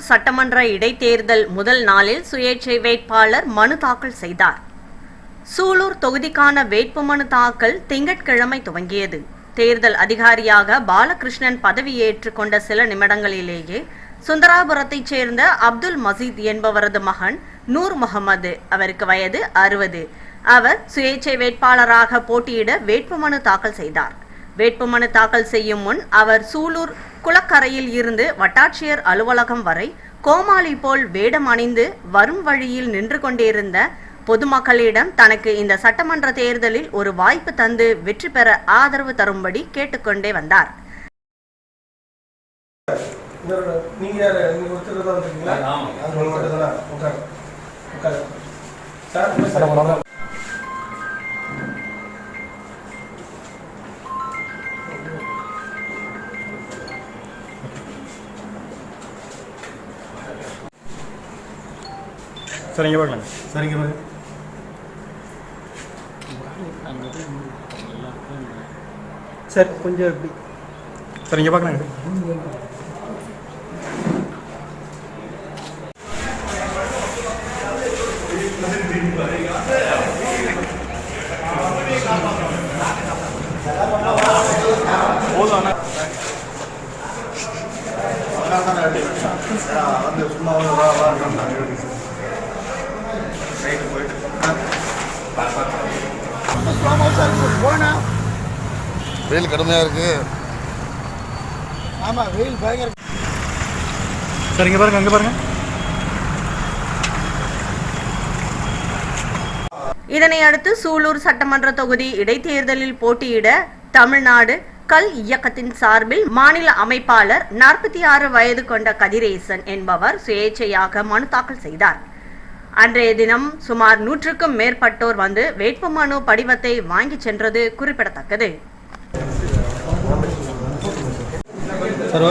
சட்டமன்ற இடைத்தேர்தல் முதல் நாளில் சுயேட்சை வேட்பாளர் மனு தாக்கல் செய்தார். சூலூர் தொகுதிக்கான வேட்புமனு தாக்கல் திங்கட்கிழமை துவங்கியது. தேர்தல் அதிகாரியாக பாலகிருஷ்ணன் பதவியேற்றுக் கொண்ட சில நிமிடங்களிலேயே சுந்தராபுரத்தைச் சேர்ந்த அப்துல் மசீத் என்பவரது மகன் நூர் முகமது, அவருக்கு வயது 60, அவர் சுயேட்சை வேட்பாளராக போட்டியிட வேட்புமனு தாக்கல் செய்தார். வேட்புமனு தாக்கல் செய்யும் முன் அவர் சூலூர் குளக்கரையில் இருந்து வட்டாட்சியர் அலுவலகம் வரை கோமாளி போல் வேடம் அணிந்து வரும் வழியில் நின்று கொண்டிருந்த பொதுமக்களிடம் தனக்கு இந்த சட்டமன்ற தேர்தலில் ஒரு வாய்ப்பு தந்து வெற்றி பெற ஆதரவு தரும்படி கேட்டுக்கொண்டே வந்தார். சரிங்க பார்க்கலாம். சரிங்க சார், கொஞ்சம் எப்படி சரிங்க பார்க்கலாம். வெயில் கடுமையாக இருக்கு. ஆமாம், வெயில் பயங்கர. சரிங்க பாருங்க, அங்கே பாருங்க. இதனை அடுத்து சூலூர் சட்டமன்ற தொகுதி இடைத்தேர்தலில் போட்டியிட தமிழ்நாடு கல் இயக்கத்தின் சார்பில் மாநில அமைப்பாளர் 46 வயது கொண்ட கதிரேசன் என்பவர் சுயேட்சையாக மனு தாக்கல் செய்தார். அன்றைய தினம் சுமார் 100க்கும் மேற்பட்டோர் வந்து வேட்புமனு படிவத்தை வாங்கி சென்றது குறிப்பிடத்தக்கது. சார்,